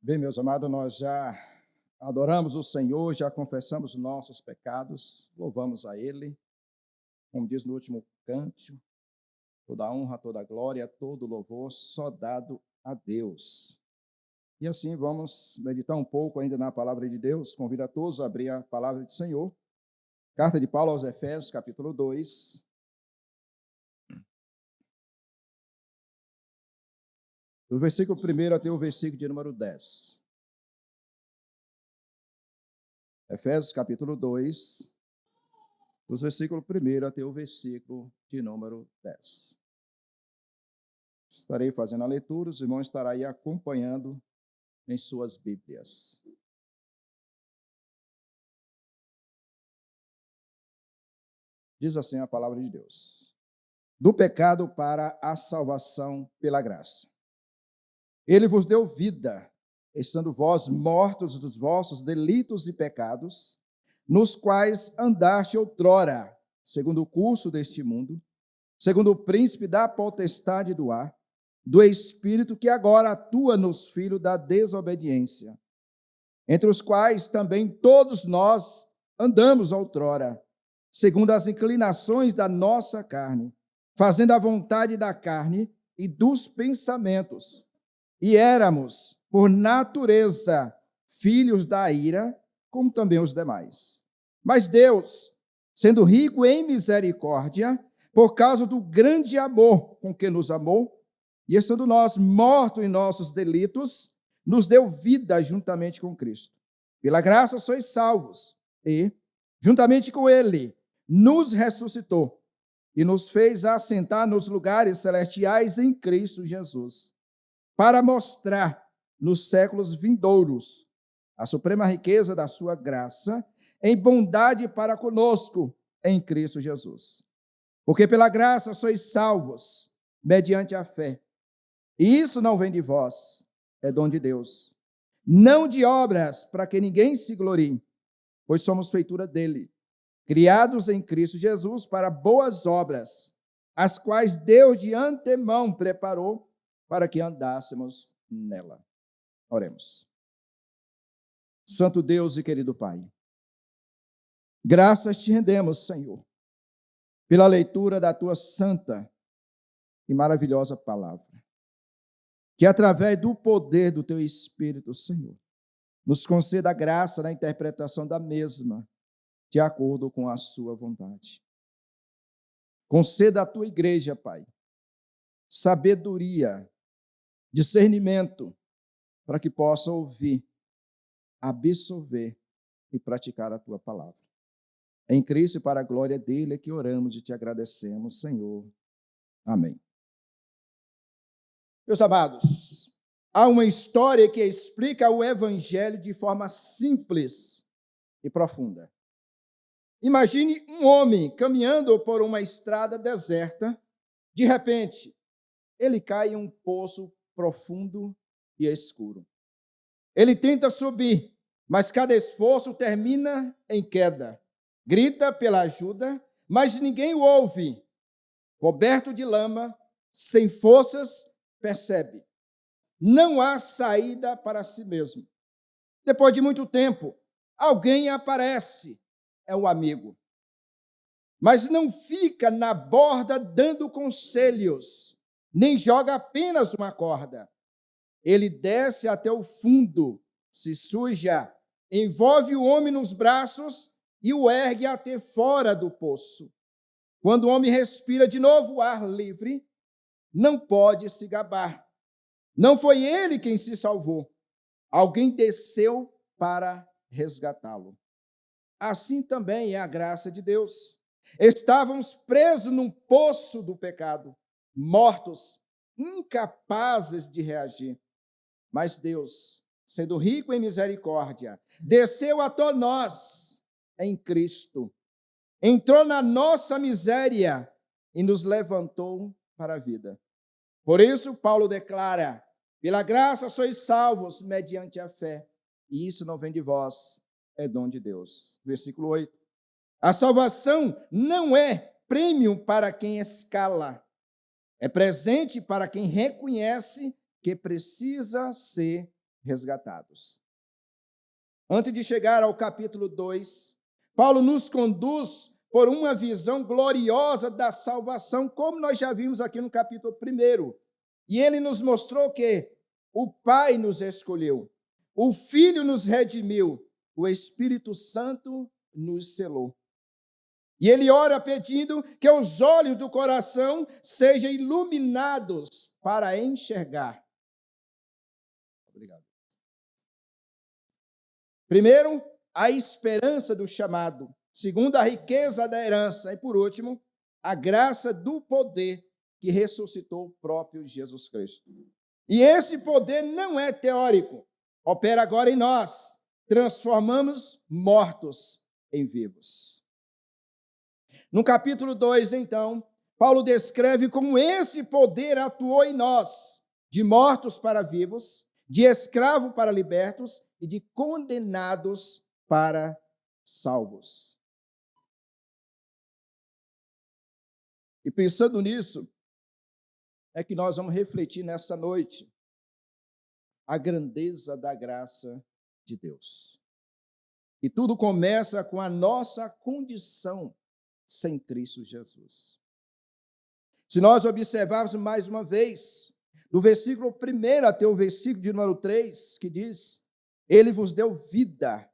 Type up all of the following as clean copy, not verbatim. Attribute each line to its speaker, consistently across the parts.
Speaker 1: Bem, meus amados, nós já adoramos o Senhor, já confessamos nossos pecados, louvamos a Ele, como diz no último cântico, toda a honra, toda a glória, todo o louvor só dado a Deus. E assim vamos meditar um pouco ainda na palavra de Deus. Convido a todos a abrir a palavra do Senhor. Carta de Paulo aos Efésios, capítulo 2. Do versículo 1 até o versículo de número 10. Efésios, capítulo 2, dos versículos 1 até o versículo de número 10. Estarei fazendo a leitura, os irmãos estarão aí acompanhando em suas Bíblias. Diz assim a palavra de Deus: do pecado para a salvação pela graça. Ele vos deu vida, estando vós mortos dos vossos delitos e pecados, nos quais andaste outrora, segundo o curso deste mundo, segundo o príncipe da potestade do ar, do espírito que agora atua nos filhos da desobediência, entre os quais também todos nós andamos outrora, segundo as inclinações da nossa carne, fazendo a vontade da carne e dos pensamentos. E éramos, por natureza, filhos da ira, como também os demais. Mas Deus, sendo rico em misericórdia, por causa do grande amor com que nos amou, e estando nós mortos em nossos delitos, nos deu vida juntamente com Cristo. Pela graça sois salvos, e, juntamente com Ele, nos ressuscitou, e nos fez assentar nos lugares celestiais em Cristo Jesus, para mostrar nos séculos vindouros a suprema riqueza da sua graça em bondade para conosco em Cristo Jesus. Porque pela graça sois salvos, mediante a fé. E isso não vem de vós, é dom de Deus. Não de obras, para que ninguém se glorie, pois somos feitura dele, criados em Cristo Jesus para boas obras, as quais Deus de antemão preparou para que andássemos nela. Oremos. Santo Deus e querido Pai, graças te rendemos, Senhor, pela leitura da tua santa e maravilhosa palavra, que através do poder do teu Espírito, Senhor, nos conceda a graça na interpretação da mesma, de acordo com a sua vontade. Conceda à tua igreja, Pai, sabedoria, discernimento, para que possa ouvir, absorver e praticar a tua palavra. Em Cristo e para a glória dele é que oramos e te agradecemos, Senhor. Amém. Meus amados, há uma história que explica o evangelho de forma simples e profunda. Imagine um homem caminhando por uma estrada deserta. De repente, ele cai em um poço profundo e escuro. Ele tenta subir, mas cada esforço termina em queda. Grita pela ajuda, mas ninguém o ouve. Coberto de lama, sem forças, percebe: não há saída para si mesmo. Depois de muito tempo, alguém aparece, é um amigo. Mas não fica na borda dando conselhos, nem joga apenas uma corda. Ele desce até o fundo, se suja, envolve o homem nos braços e o ergue até fora do poço. Quando o homem respira de novo o ar livre, não pode se gabar. Não foi ele quem se salvou. Alguém desceu para resgatá-lo. Assim também é a graça de Deus. Estávamos presos num poço do pecado, mortos, incapazes de reagir. Mas Deus, sendo rico em misericórdia, desceu até nós em Cristo, entrou na nossa miséria e nos levantou para a vida. Por isso, Paulo declara: pela graça sois salvos mediante a fé, e isso não vem de vós, é dom de Deus. Versículo 8. A salvação não é prêmio para quem escala, é presente para quem reconhece que precisa ser resgatados. Antes de chegar ao capítulo 2, Paulo nos conduz por uma visão gloriosa da salvação, como nós já vimos aqui no capítulo 1. E ele nos mostrou que o Pai nos escolheu, o Filho nos redimiu, o Espírito Santo nos selou. E ele ora pedindo que os olhos do coração sejam iluminados para enxergar. Obrigado. Primeiro, a esperança do chamado. Segundo, a riqueza da herança. E por último, a graça do poder que ressuscitou o próprio Jesus Cristo. E esse poder não é teórico. Opera agora em nós. Transformamos mortos em vivos. No capítulo 2, então, Paulo descreve como esse poder atuou em nós, de mortos para vivos, de escravos para libertos e de condenados para salvos. E pensando nisso, é que nós vamos refletir nessa noite a grandeza da graça de Deus. E tudo começa com a nossa condição sem Cristo Jesus. Se nós observarmos mais uma vez, do versículo 1 até o versículo de número 3, que diz: Ele vos deu vida,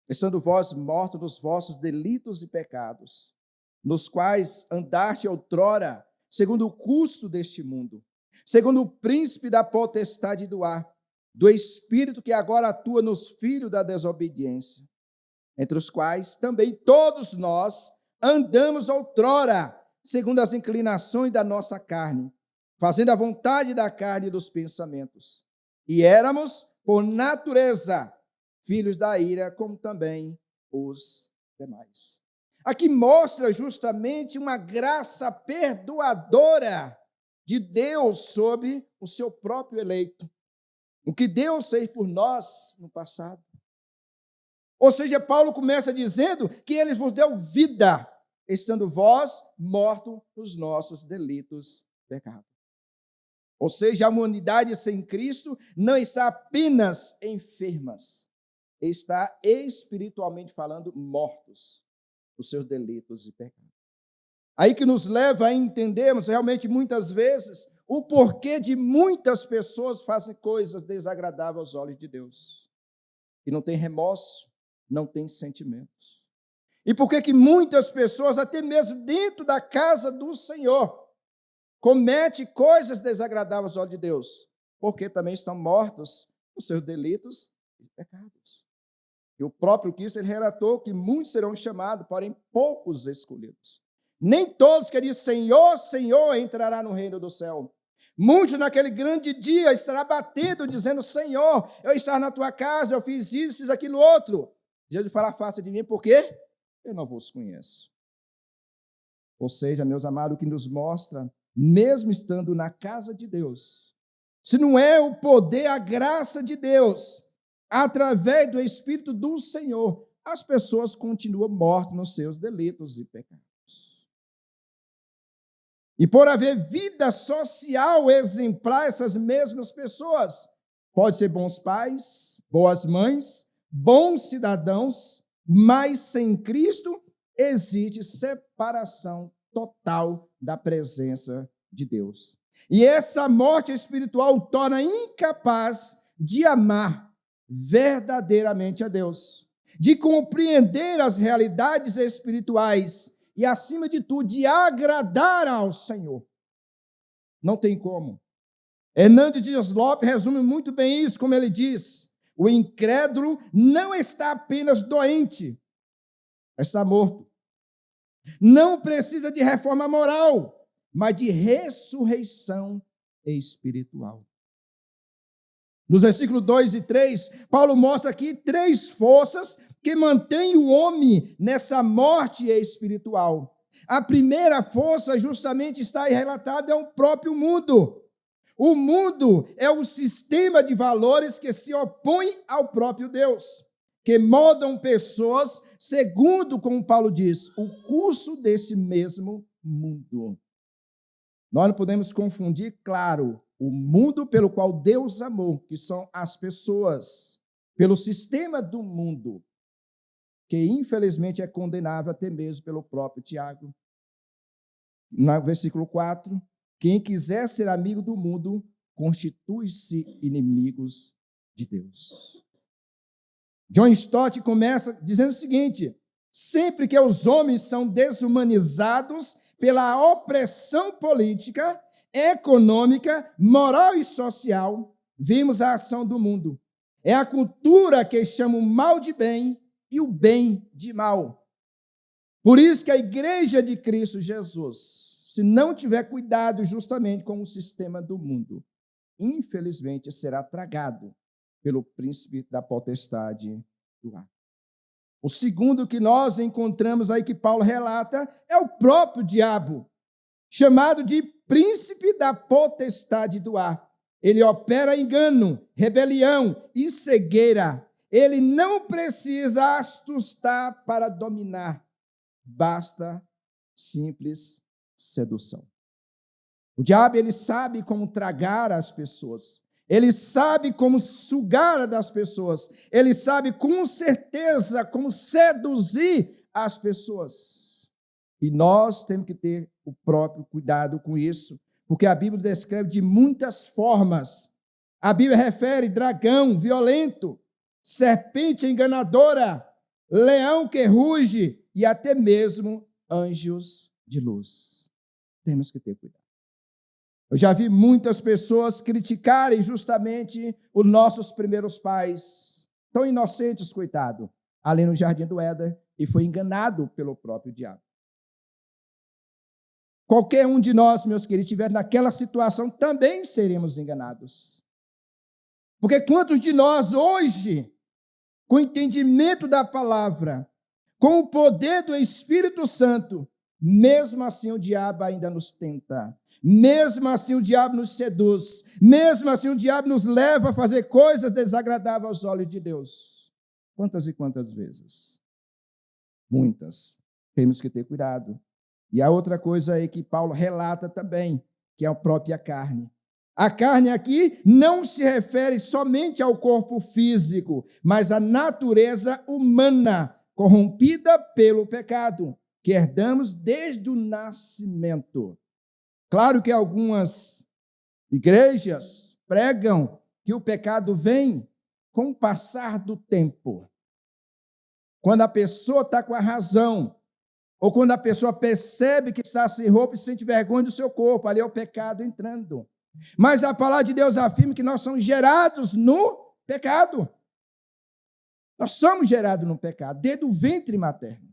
Speaker 1: estando vós mortos nos vossos delitos e pecados, nos quais andaste outrora, segundo o curso deste mundo, segundo o príncipe da potestade do ar, do espírito que agora atua nos filhos da desobediência, entre os quais também todos nós andamos outrora, segundo as inclinações da nossa carne, fazendo a vontade da carne e dos pensamentos. E éramos, por natureza, filhos da ira, como também os demais. Aqui mostra justamente uma graça perdoadora de Deus sobre o seu próprio eleito. O que Deus fez por nós no passado. Ou seja, Paulo começa dizendo que ele vos deu vida, estando vós mortos nos nossos delitos e pecados. Ou seja, a humanidade sem Cristo não está apenas enfermas, está espiritualmente falando mortos nos seus delitos e pecados. Aí que nos leva a entendermos realmente muitas vezes o porquê de muitas pessoas fazem coisas desagradáveis aos olhos de Deus. E não tem remorso, não tem sentimentos. E por que muitas pessoas, até mesmo dentro da casa do Senhor, cometem coisas desagradáveis aos olhos de Deus? Porque também estão mortos nos seus delitos e pecados. E o próprio Cristo ele relatou que muitos serão chamados, porém poucos escolhidos. Nem todos que dizem Senhor, Senhor, entrará no reino do céu. Muitos naquele grande dia estarão batendo, dizendo Senhor, eu estava na tua casa, eu fiz isso, fiz aquilo outro. Jesus fará face de mim, por quê? Eu não vos conheço. Ou seja, meus amados, o que nos mostra, mesmo estando na casa de Deus, se não é o poder, a graça de Deus, através do Espírito do Senhor, as pessoas continuam mortas nos seus delitos e pecados. E por haver vida social exemplar, essas mesmas pessoas, pode ser bons pais, boas mães, bons cidadãos, mas sem Cristo existe separação total da presença de Deus. E essa morte espiritual torna incapaz de amar verdadeiramente a Deus, de compreender as realidades espirituais e, acima de tudo, de agradar ao Senhor. Não tem como. Hernandes Dias Lopes resume muito bem isso, como ele diz: o incrédulo não está apenas doente, está morto. Não precisa de reforma moral, mas de ressurreição espiritual. Nos versículos 2 e 3, Paulo mostra aqui 3 forças que mantêm o homem nessa morte espiritual. A primeira força justamente está relatada ao próprio mundo. O mundo é o sistema de valores que se opõe ao próprio Deus, que moldam pessoas segundo, como Paulo diz, o curso desse mesmo mundo. Nós não podemos confundir, claro, o mundo pelo qual Deus amou, que são as pessoas, pelo sistema do mundo, que infelizmente é condenável até mesmo pelo próprio Tiago. No versículo 4, quem quiser ser amigo do mundo, constitui-se inimigos de Deus. John Stott começa dizendo o seguinte: sempre que os homens são desumanizados pela opressão política, econômica, moral e social, vimos a ação do mundo. É a cultura que chama o mal de bem e o bem de mal. Por isso que a igreja de Cristo Jesus, se não tiver cuidado justamente com o sistema do mundo, infelizmente será tragado pelo príncipe da potestade do ar. O segundo que nós encontramos aí que Paulo relata é o próprio diabo, chamado de príncipe da potestade do ar. Ele opera engano, rebelião e cegueira. Ele não precisa assustar para dominar. Basta simples sedução. O diabo, ele sabe como tragar as pessoas. Ele sabe como sugar das pessoas. Ele sabe com certeza como seduzir as pessoas. E nós temos que ter o próprio cuidado com isso, porque a Bíblia descreve de muitas formas. A Bíblia refere dragão violento, serpente enganadora, leão que ruge e até mesmo anjos de luz. Temos que ter cuidado. Eu já vi muitas pessoas criticarem justamente os nossos primeiros pais, tão inocentes, coitado, ali no Jardim do Éden, e foi enganado pelo próprio diabo. Qualquer um de nós, meus queridos, estiver naquela situação, também seremos enganados. Porque quantos de nós hoje, com o entendimento da palavra, com o poder do Espírito Santo, mesmo assim o diabo ainda nos tenta, mesmo assim o diabo nos seduz, mesmo assim o diabo nos leva a fazer coisas desagradáveis aos olhos de Deus. Quantas e quantas vezes? Muitas. Temos que ter cuidado. E a outra coisa aí que Paulo relata também, que é a própria carne. A carne aqui não se refere somente ao corpo físico, mas à natureza humana, corrompida pelo pecado, que herdamos desde o nascimento. Claro que algumas igrejas pregam que o pecado vem com o passar do tempo. Quando a pessoa está com a razão, ou quando a pessoa percebe que está sem roupa e sente vergonha do seu corpo, ali é o pecado entrando. Mas a palavra de Deus afirma que nós somos gerados no pecado. Nós somos gerados no pecado, desde o ventre materno.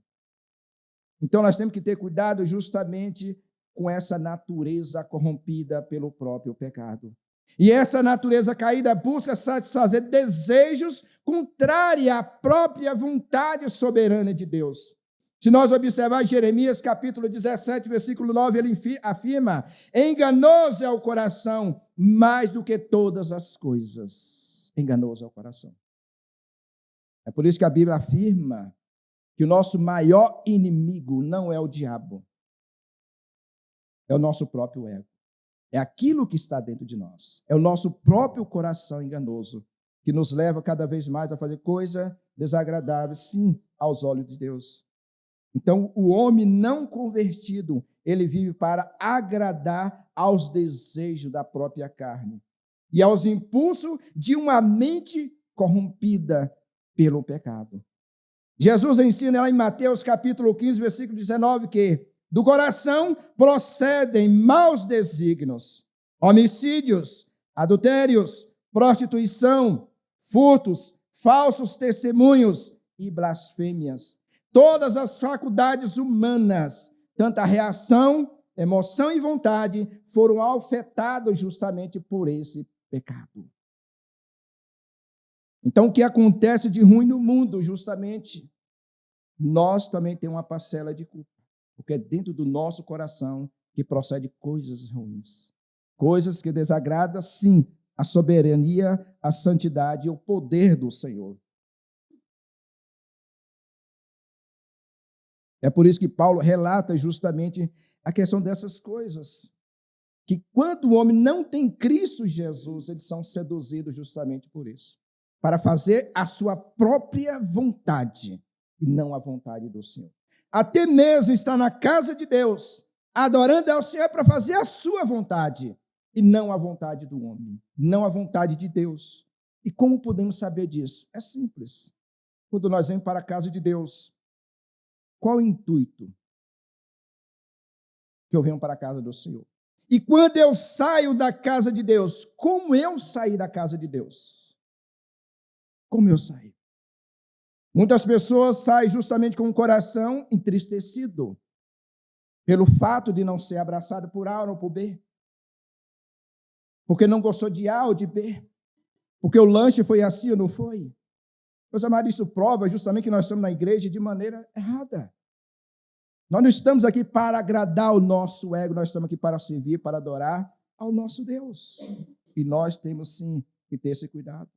Speaker 1: Então, nós temos que ter cuidado justamente com essa natureza corrompida pelo próprio pecado. E essa natureza caída busca satisfazer desejos contrários à própria vontade soberana de Deus. Se nós observarmos Jeremias capítulo 17, versículo 9, ele afirma: enganoso é o coração mais do que todas as coisas. Enganoso é o coração. É por isso que a Bíblia afirma que o nosso maior inimigo não é o diabo, é o nosso próprio ego. É aquilo que está dentro de nós. É o nosso próprio coração enganoso que nos leva cada vez mais a fazer coisas desagradáveis, sim, aos olhos de Deus. Então, o homem não convertido, ele vive para agradar aos desejos da própria carne e aos impulsos de uma mente corrompida pelo pecado. Jesus ensina lá em Mateus capítulo 15, versículo 19, que do coração procedem maus desígnios, homicídios, adultérios, prostituição, furtos, falsos testemunhos e blasfêmias. Todas as faculdades humanas, tanto a reação, emoção e vontade, foram afetadas justamente por esse pecado. Então, o que acontece de ruim no mundo, justamente, nós também temos uma parcela de culpa, porque é dentro do nosso coração que procede coisas ruins, coisas que desagradam, sim, a soberania, a santidade e o poder do Senhor. É por isso que Paulo relata justamente a questão dessas coisas, que quando o homem não tem Cristo Jesus, eles são seduzidos justamente por isso, para fazer a sua própria vontade e não a vontade do Senhor. Até mesmo estar na casa de Deus, adorando ao Senhor para fazer a sua vontade e não a vontade do homem, não a vontade de Deus. E como podemos saber disso? É simples. Quando nós vamos para a casa de Deus, qual o intuito que eu venho para a casa do Senhor? E quando eu saio da casa de Deus, como eu saí da casa de Deus? Como eu saí? Muitas pessoas saem justamente com o coração entristecido pelo fato de não ser abraçado por A ou por B, porque não gostou de A ou de B, porque o lanche foi assim ou não foi. Meus amados, isso prova justamente que nós estamos na igreja de maneira errada. Nós não estamos aqui para agradar o nosso ego, nós estamos aqui para servir, para adorar ao nosso Deus. E nós temos sim que ter esse cuidado.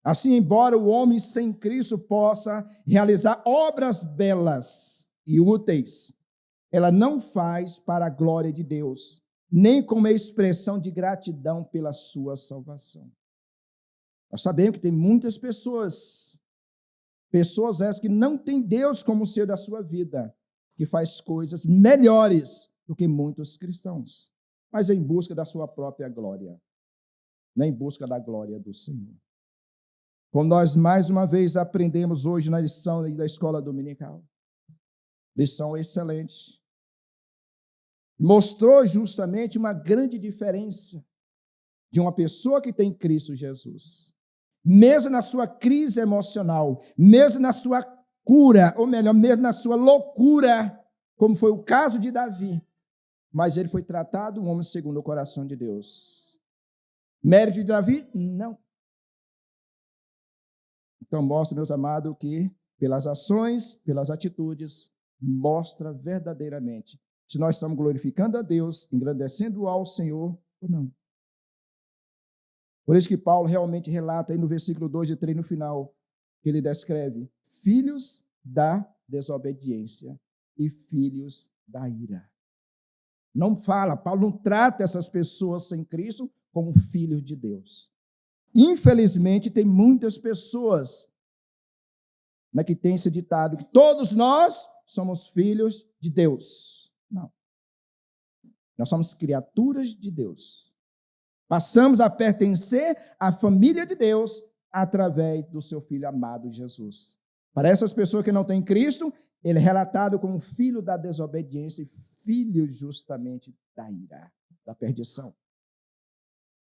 Speaker 1: Assim, embora o homem sem Cristo possa realizar obras belas e úteis, ela não faz para a glória de Deus, nem como expressão de gratidão pela sua salvação. Nós sabemos que tem muitas pessoas essas que não têm Deus como Senhor da sua vida, que faz coisas melhores do que muitos cristãos, mas em busca da sua própria glória, não em busca da glória do Senhor. Como nós mais uma vez aprendemos hoje na lição da escola dominical, lição excelente, mostrou justamente uma grande diferença de uma pessoa que tem Cristo Jesus, mesmo na sua crise emocional, mesmo na sua cura, ou melhor, mesmo na sua loucura, como foi o caso de Davi, mas ele foi tratado um homem segundo o coração de Deus. Mérito de Davi? Não. Então mostra, meus amados, que pelas ações, pelas atitudes, mostra verdadeiramente se nós estamos glorificando a Deus, engrandecendo ao Senhor ou não. Por isso que Paulo realmente relata aí no versículo 2 e 3 no final, que ele descreve filhos da desobediência e filhos da ira. Não fala, Paulo não trata essas pessoas sem Cristo como filhos de Deus. Infelizmente, tem muitas pessoas que têm esse ditado que todos nós somos filhos de Deus. Não. Nós somos criaturas de Deus. Passamos a pertencer à família de Deus através do seu Filho amado Jesus. Para essas pessoas que não têm Cristo, ele é relatado como filho da desobediência e filho justamente da ira, da perdição.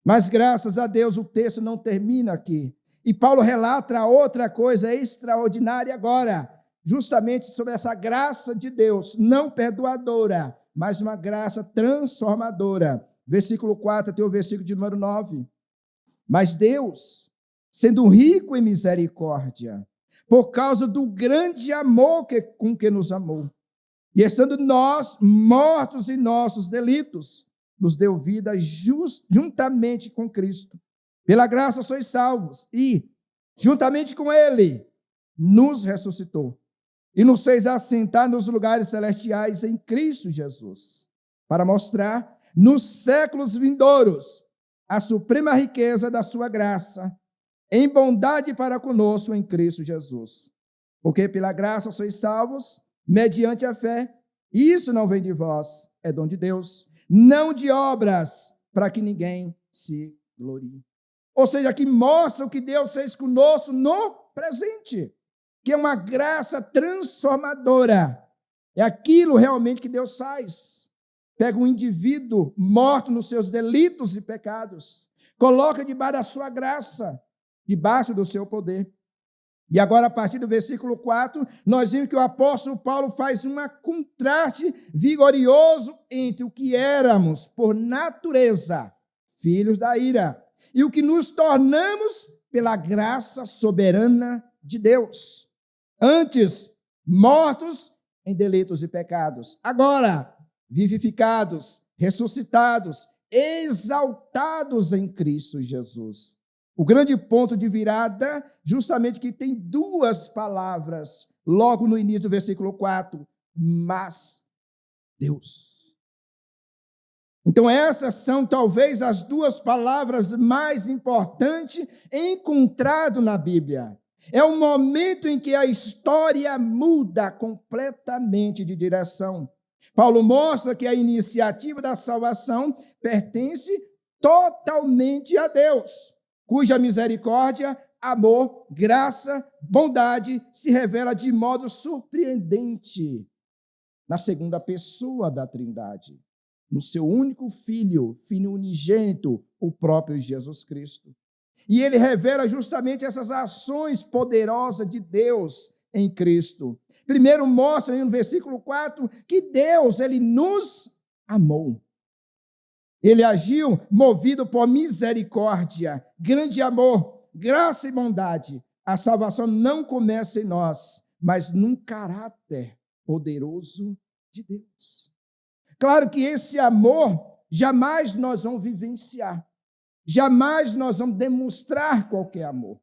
Speaker 1: Mas graças a Deus o texto não termina aqui. E Paulo relata outra coisa extraordinária agora, justamente sobre essa graça de Deus, não perdoadora, mas uma graça transformadora. Versículo 4 até o versículo de número 9. Mas Deus, sendo rico em misericórdia, por causa do grande amor com que nos amou, e estando nós mortos em nossos delitos, nos deu vida juntamente com Cristo. Pela graça sois salvos, e, juntamente com Ele, nos ressuscitou, e nos fez assentar nos lugares celestiais em Cristo Jesus, para mostrar nos séculos vindouros a suprema riqueza da sua graça, em bondade para conosco em Cristo Jesus. Porque pela graça sois salvos, mediante a fé, e isso não vem de vós, é dom de Deus, não de obras, para que ninguém se glorie. Ou seja, que mostra o que Deus fez conosco no presente, que é uma graça transformadora. É aquilo realmente que Deus faz. Pega um indivíduo morto nos seus delitos e pecados, coloca debaixo da sua graça, debaixo do seu poder. E agora, a partir do versículo 4, nós vimos que o apóstolo Paulo faz um contraste vigoroso entre o que éramos, por natureza, filhos da ira, e o que nos tornamos pela graça soberana de Deus. Antes, mortos em delitos e pecados. Agora, vivificados, ressuscitados, exaltados em Cristo Jesus. O grande ponto de virada, justamente que tem duas palavras, logo no início do versículo 4, mas Deus. Então, essas são talvez as duas palavras mais importantes encontradas na Bíblia. É o momento em que a história muda completamente de direção. Paulo mostra que a iniciativa da salvação pertence totalmente a Deus, cuja misericórdia, amor, graça, bondade se revela de modo surpreendente na segunda pessoa da Trindade, no seu único filho, filho unigênito, o próprio Jesus Cristo. E ele revela justamente essas ações poderosas de Deus em Cristo. Primeiro mostra no versículo 4 que Deus, ele nos amou. Ele agiu movido por misericórdia, grande amor, graça e bondade. A salvação não começa em nós, mas num caráter poderoso de Deus. Claro que esse amor jamais nós vamos vivenciar. Jamais nós vamos demonstrar qualquer amor.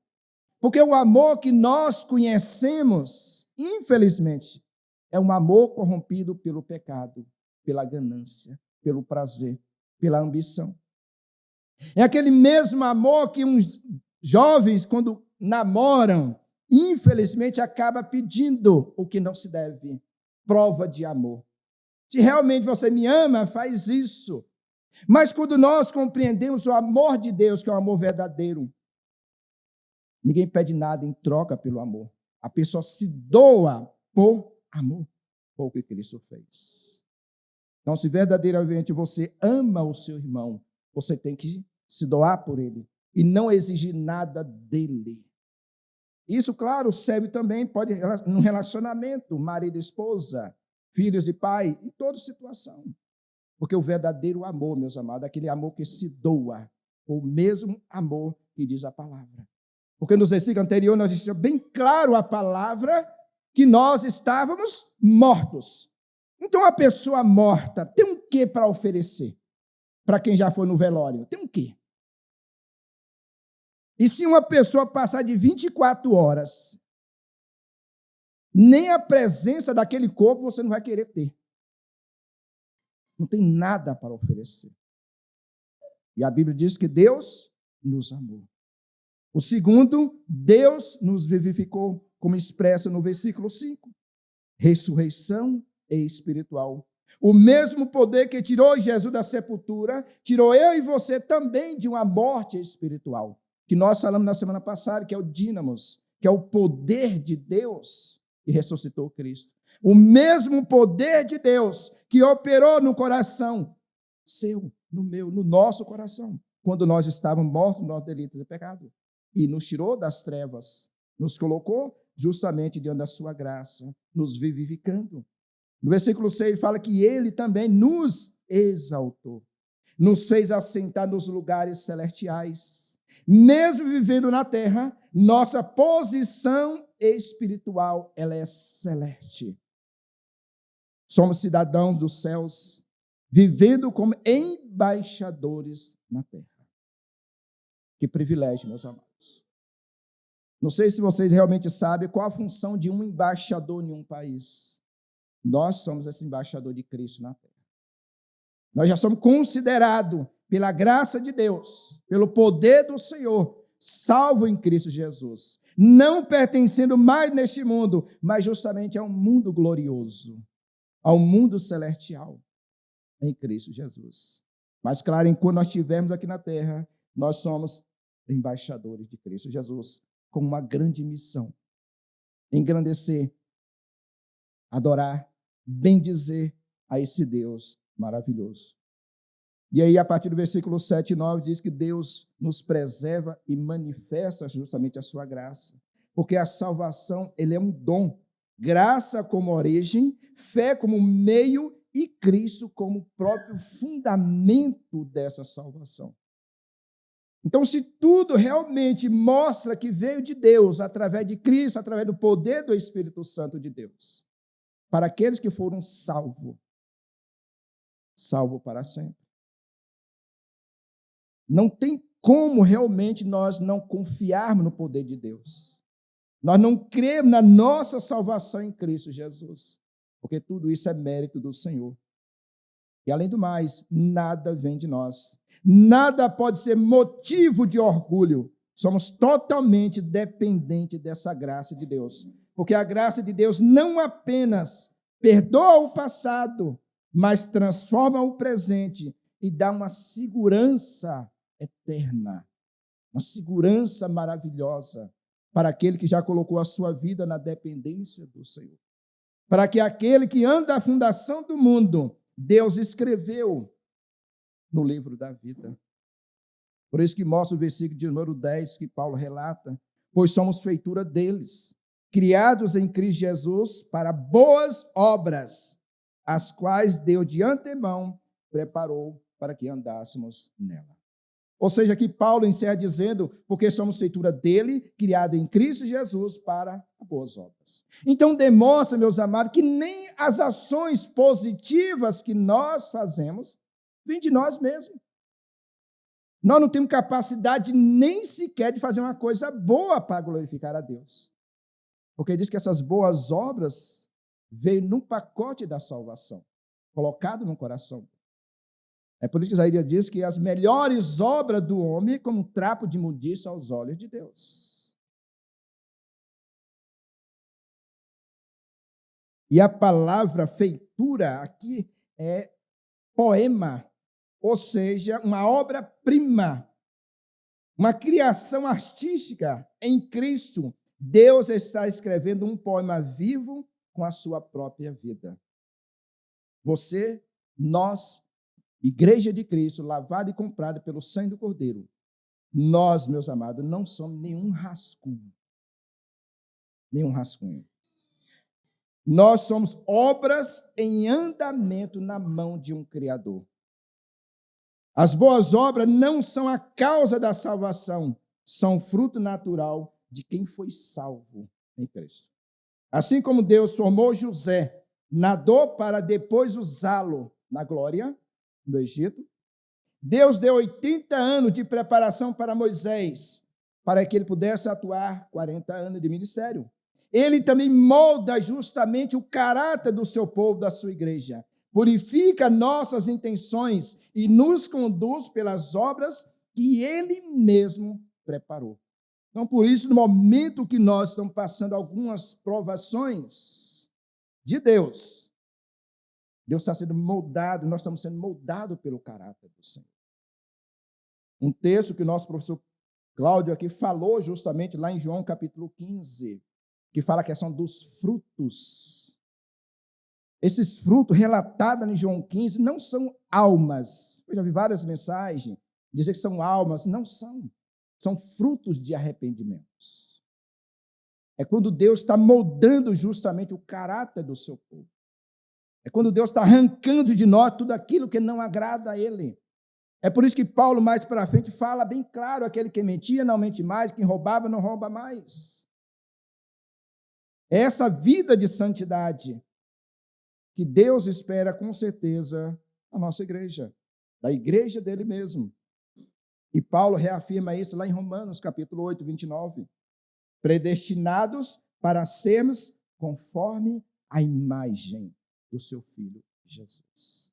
Speaker 1: Porque o amor que nós conhecemos, infelizmente, é um amor corrompido pelo pecado, pela ganância, pelo prazer, pela ambição. É aquele mesmo amor que uns jovens, quando namoram, infelizmente acaba pedindo o que não se deve, prova de amor. Se realmente você me ama, faz isso. Mas quando nós compreendemos o amor de Deus, que é um amor verdadeiro, ninguém pede nada em troca pelo amor. A pessoa se doa por amor, por o que Cristo fez. Então, se verdadeiramente você ama o seu irmão, você tem que se doar por ele e não exigir nada dele. Isso, claro, serve também, pode no relacionamento, marido e esposa, filhos e pai, em toda situação. Porque o verdadeiro amor, meus amados, é aquele amor que se doa, o mesmo amor que diz a palavra. Porque nos versículos anteriores nós deixamos bem claro a palavra que nós estávamos mortos. Então a pessoa morta tem um quê para oferecer? Para quem já foi no velório, tem um quê? E se uma pessoa passar de 24 horas, nem a presença daquele corpo você não vai querer ter. Não tem nada para oferecer. E a Bíblia diz que Deus nos amou. O segundo, Deus nos vivificou, como expressa no versículo 5. Ressurreição espiritual. O mesmo poder que tirou Jesus da sepultura, tirou eu e você também de uma morte espiritual, que nós falamos na semana passada, que é o dínamos, que é o poder de Deus que ressuscitou Cristo. O mesmo poder de Deus que operou no coração seu, no meu, no nosso coração, quando nós estávamos mortos nos nossos delitos e pecados, e nos tirou das trevas, nos colocou justamente diante da sua graça, nos vivificando. No versículo 6 fala que ele também nos exaltou, nos fez assentar nos lugares celestiais. Mesmo vivendo na terra, nossa posição espiritual, ela é celeste. Somos cidadãos dos céus, vivendo como embaixadores na terra. Que privilégio, meus amados. Não sei se vocês realmente sabem qual a função de um embaixador em um país. Nós somos esse embaixador de Cristo na terra. Nós já somos considerados, pela graça de Deus, pelo poder do Senhor, salvo em Cristo Jesus, não pertencendo mais neste mundo, mas justamente a um mundo glorioso, ao mundo celestial, em Cristo Jesus. Mas, claro, enquanto nós estivermos aqui na terra, nós somos embaixadores de Cristo Jesus, com uma grande missão: engrandecer, adorar, bendizer a esse Deus maravilhoso. E aí, a partir do versículo 7 e 9, diz que Deus nos preserva e manifesta justamente a sua graça. Porque a salvação, ele é um dom. Graça como origem, fé como meio e Cristo como próprio fundamento dessa salvação. Então, se tudo realmente mostra que veio de Deus, através de Cristo, através do poder do Espírito Santo de Deus, para aqueles que foram salvos para sempre. Não tem como realmente nós não confiarmos no poder de Deus. Nós não cremos na nossa salvação em Cristo Jesus, porque tudo isso é mérito do Senhor. E, além do mais, nada vem de nós. Nada pode ser motivo de orgulho. Somos totalmente dependentes dessa graça de Deus. Porque a graça de Deus não apenas perdoa o passado, mas transforma o presente e dá uma segurança eterna, uma segurança maravilhosa para aquele que já colocou a sua vida na dependência do Senhor. Para que aquele que anda à fundação do mundo, Deus escreveu no livro da vida. Por isso que mostra o versículo de número 10 que Paulo relata, pois somos feitura deles, criados em Cristo Jesus para boas obras, as quais Deus de antemão preparou para que andássemos nela. Ou seja, aqui Paulo encerra dizendo, porque somos feitura dele, criado em Cristo Jesus para boas obras. Então demonstra, meus amados, que nem as ações positivas que nós fazemos vêm de nós mesmos. Nós não temos capacidade nem sequer de fazer uma coisa boa para glorificar a Deus. Porque diz que essas boas obras veio num pacote da salvação, colocado no coração. É por isso que Isaías diz que as melhores obras do homem é como um trapo de imundícia aos olhos de Deus. E a palavra feitura aqui é poema, ou seja, uma obra-prima, uma criação artística em Cristo. Deus está escrevendo um poema vivo com a sua própria vida. Você, nós, Igreja de Cristo, lavada e comprada pelo sangue do Cordeiro, nós, meus amados, não somos nenhum rascunho. Nenhum rascunho. Nós somos obras em andamento na mão de um Criador. As boas obras não são a causa da salvação, são fruto natural de quem foi salvo em Cristo. Assim como Deus formou José na dor para depois usá-lo na glória no Egito, Deus deu 80 anos de preparação para Moisés, para que ele pudesse atuar 40 anos de ministério. Ele também molda justamente o caráter do seu povo, da sua igreja. Purifica nossas intenções e nos conduz pelas obras que ele mesmo preparou. Então, por isso, no momento que nós estamos passando algumas provações de Deus, Deus está sendo moldado, nós estamos sendo moldados pelo caráter do Senhor. Um texto que o nosso professor Cláudio aqui falou justamente lá em João capítulo 15, que fala a questão dos frutos. Esses frutos relatados em João 15 não são almas. Eu já vi várias mensagens dizer que são almas. Não são. São frutos de arrependimentos. É quando Deus está moldando justamente o caráter do seu povo. É quando Deus está arrancando de nós tudo aquilo que não agrada a Ele. É por isso que Paulo, mais para frente, fala bem claro, aquele que mentia não mente mais, quem roubava não rouba mais. É essa vida de santidade que Deus espera, com certeza, a nossa igreja, da igreja dele mesmo. E Paulo reafirma isso lá em Romanos, capítulo 8, 29. Predestinados para sermos conforme a imagem do seu Filho Jesus.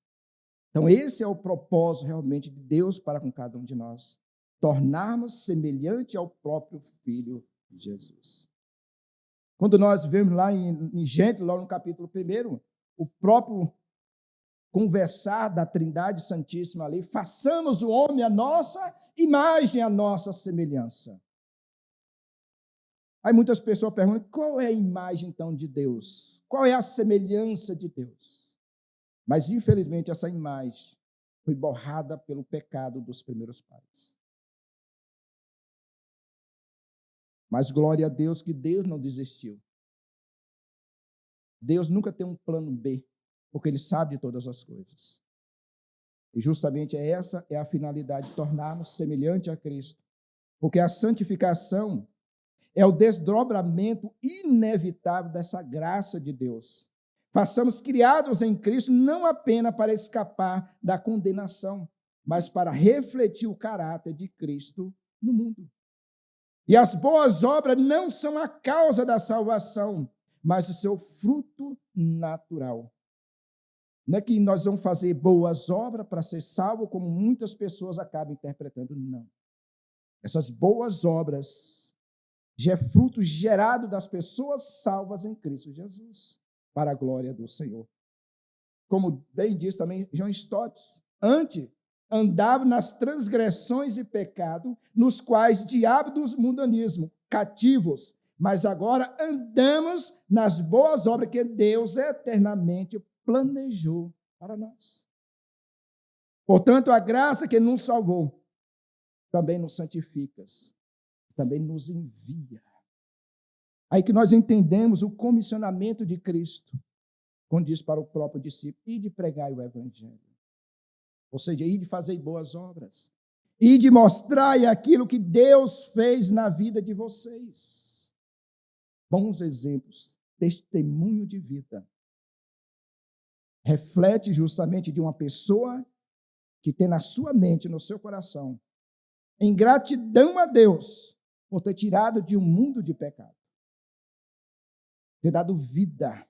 Speaker 1: Então, esse é o propósito realmente de Deus para com cada um de nós, tornarmos semelhante ao próprio Filho Jesus. Quando nós vemos lá em Gênesis, lá no capítulo 1, o próprio conversar da Trindade Santíssima ali, façamos o homem a nossa imagem, a nossa semelhança. Aí muitas pessoas perguntam, qual é a imagem então de Deus? Qual é a semelhança de Deus? Mas, infelizmente, essa imagem foi borrada pelo pecado dos primeiros pais. Mas glória a Deus que Deus não desistiu. Deus nunca tem um plano B, porque Ele sabe de todas as coisas. E justamente essa é a finalidade, de tornarmos semelhante a Cristo. Porque a santificação é o desdobramento inevitável dessa graça de Deus. Façamos criados em Cristo não apenas para escapar da condenação, mas para refletir o caráter de Cristo no mundo. E as boas obras não são a causa da salvação, mas o seu fruto natural. Não é que nós vamos fazer boas obras para ser salvo, como muitas pessoas acabam interpretando, não. Essas boas obras já é fruto gerado das pessoas salvas em Cristo Jesus, para a glória do Senhor. Como bem diz também John Stott, antes andava nas transgressões e pecado, nos quais diabo dos mundanismo, cativos, mas agora andamos nas boas obras que Deus eternamente planejou para nós. Portanto, a graça que nos salvou também nos santifica, também nos envia. Aí que nós entendemos o comissionamento de Cristo, quando diz para o próprio discípulo, e de pregar o evangelho. Ou seja, ir de fazer boas obras, e de mostrar aquilo que Deus fez na vida de vocês. Bons exemplos, testemunho de vida. Reflete justamente de uma pessoa que tem na sua mente, no seu coração, em gratidão a Deus por ter tirado de um mundo de pecado, ter dado vida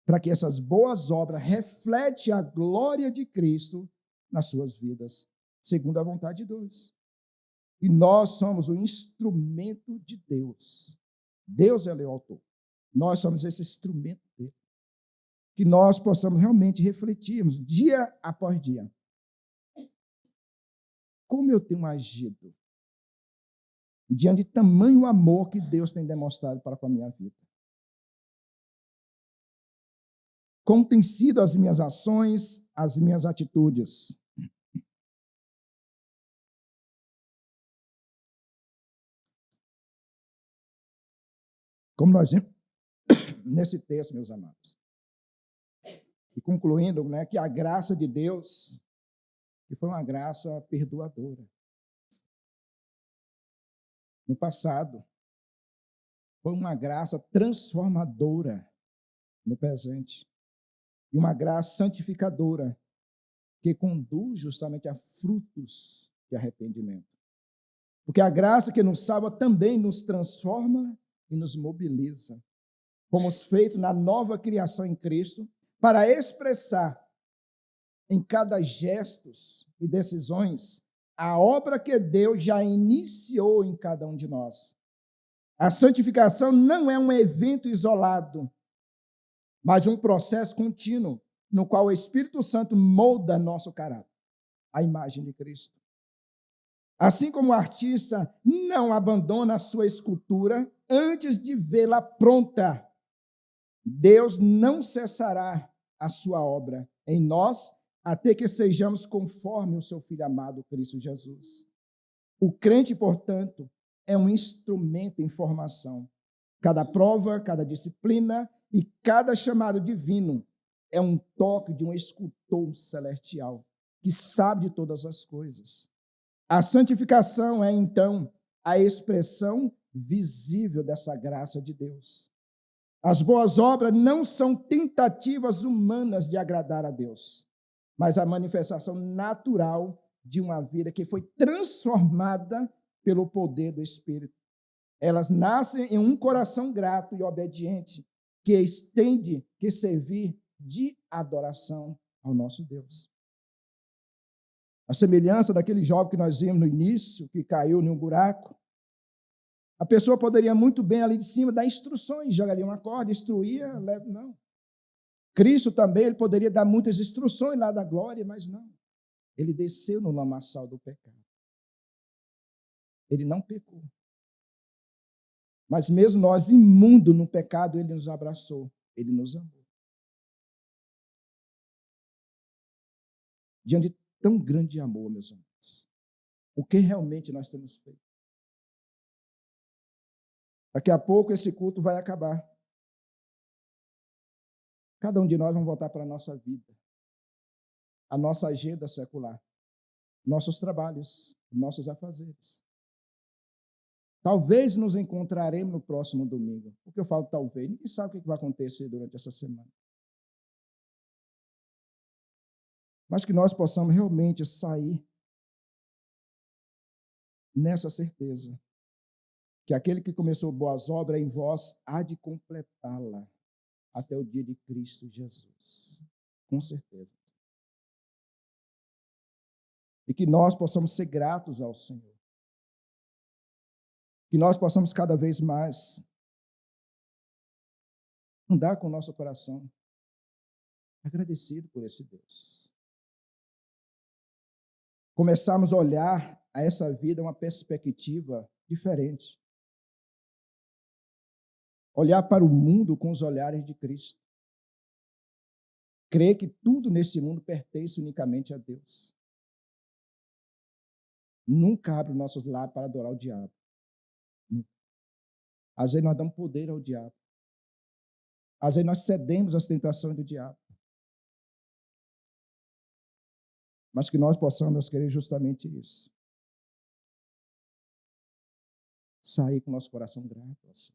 Speaker 1: para que essas boas obras refletem a glória de Cristo nas suas vidas, segundo a vontade de Deus. E nós somos o instrumento de Deus. Deus é o autor. Nós somos esse instrumento dele. Que nós possamos realmente refletirmos, dia após dia. Como eu tenho agido diante de tamanho amor que Deus tem demonstrado para com a minha vida? Como têm sido as minhas ações, as minhas atitudes? Como nós vimos nesse texto, meus amados. E concluindo, né, que a graça de Deus, que foi uma graça perdoadora. No passado, foi uma graça transformadora no presente. E uma graça santificadora que conduz justamente a frutos de arrependimento. Porque a graça que nos salva também nos transforma e nos mobiliza. Fomos feitos na nova criação em Cristo para expressar em cada gestos e decisões a obra que Deus já iniciou em cada um de nós. A santificação não é um evento isolado, mas um processo contínuo, no qual o Espírito Santo molda nosso caráter, a imagem de Cristo. Assim como o artista não abandona a sua escultura antes de vê-la pronta, Deus não cessará a sua obra em nós até que sejamos conforme o seu Filho amado, Cristo Jesus. O crente, portanto, é um instrumento em formação. Cada prova, cada disciplina e cada chamado divino é um toque de um escultor celestial que sabe de todas as coisas. A santificação é, então, a expressão visível dessa graça de Deus. As boas obras não são tentativas humanas de agradar a Deus, mas a manifestação natural de uma vida que foi transformada pelo poder do Espírito. Elas nascem em um coração grato e obediente, que estende que servir de adoração ao nosso Deus. A semelhança daquele jovem que nós vimos no início, que caiu em um buraco, a pessoa poderia muito bem ali de cima dar instruções, jogaria uma corda, instruía, não. Cristo também, ele poderia dar muitas instruções lá da glória, mas não. Ele desceu no lamaçal do pecado. Ele não pecou. Mas mesmo nós, imundo no pecado, ele nos abraçou, ele nos amou. Diante de tão grande amor, meus amigos, o que realmente nós temos feito? Daqui a pouco esse culto vai acabar. Cada um de nós vamos voltar para a nossa vida, a nossa agenda secular, nossos trabalhos, nossos afazeres. Talvez nos encontraremos no próximo domingo. Por que eu falo talvez? Ninguém sabe o que vai acontecer durante essa semana. Mas que nós possamos realmente sair nessa certeza que aquele que começou boas obras em vós há de completá-la até o dia de Cristo Jesus. Com certeza. E que nós possamos ser gratos ao Senhor. Que nós possamos cada vez mais andar com o nosso coração agradecido por esse Deus. Começarmos a olhar a essa vida uma perspectiva diferente. Olhar para o mundo com os olhares de Cristo. Crer que tudo nesse mundo pertence unicamente a Deus. Nunca abre os nossos lábios para adorar o diabo. Às vezes nós damos poder ao diabo. Às vezes nós cedemos às tentações do diabo. Mas que nós possamos, meus queridos, justamente isso. Sair com o nosso coração grato. Assim.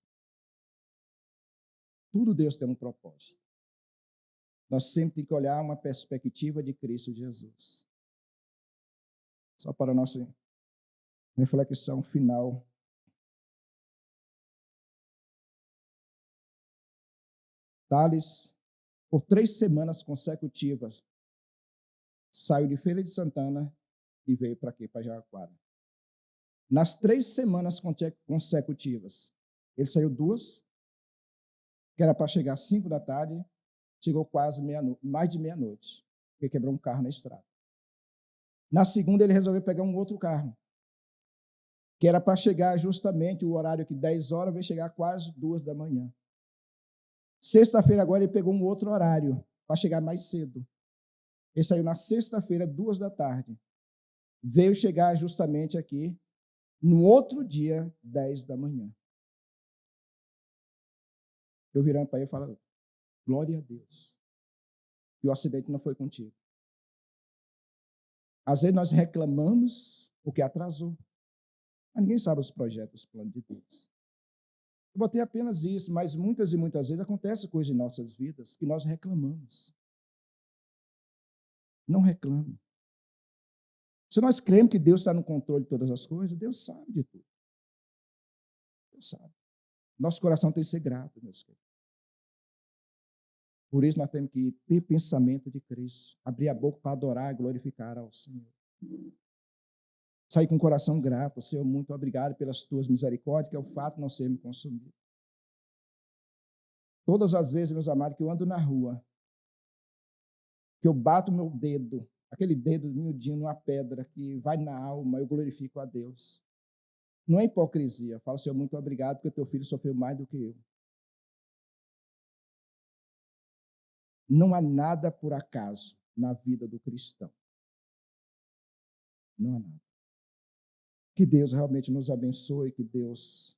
Speaker 1: Tudo Deus tem um propósito. Nós sempre temos que olhar uma perspectiva de Cristo Jesus. Só para a nossa reflexão final. Tales, por 3 semanas consecutivas, saiu de Feira de Santana e veio para aqui, para Jaraguara. Nas 3 semanas consecutivas, ele saiu 2, que era para chegar às 5 da tarde, chegou quase mais de meia-noite, porque quebrou um carro na estrada. Na segunda, ele resolveu pegar um outro carro, que era para chegar justamente o horário que 10 horas, veio chegar quase 2 da manhã. Sexta-feira, agora, ele pegou um outro horário, para chegar mais cedo. Ele saiu na sexta-feira, 2 da tarde. Veio chegar justamente aqui, no outro dia, 10 da manhã. Eu virando para ele e falando, glória a Deus. E o acidente não foi contigo. Às vezes nós reclamamos porque atrasou. Mas ninguém sabe os projetos, os planos de Deus. Eu botei apenas isso, mas muitas e muitas vezes acontece coisa em nossas vidas que nós reclamamos. Não reclame. Se nós cremos que Deus está no controle de todas as coisas, Deus sabe de tudo. Deus sabe. Nosso coração tem que ser grato, meus queridos. Por isso nós temos que ter pensamento de Cristo. Abrir a boca para adorar e glorificar ao Senhor. Sair com o coração grato. Senhor, muito obrigado pelas tuas misericórdias, que é o fato de não sermos consumidos. Todas as vezes, meus amados, que eu ando na rua, que eu bato meu dedo, aquele dedo miudinho numa pedra que vai na alma, eu glorifico a Deus. Não é hipocrisia. Fala, Senhor, muito obrigado, porque teu filho sofreu mais do que eu. Não há nada por acaso na vida do cristão. Não há nada. Que Deus realmente nos abençoe, que Deus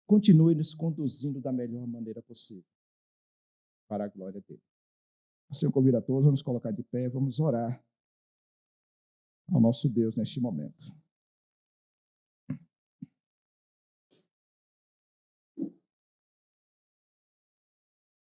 Speaker 1: continue nos conduzindo da melhor maneira possível, para a glória dele. Assim eu convido a todos, vamos colocar de pé, vamos orar ao nosso Deus neste momento.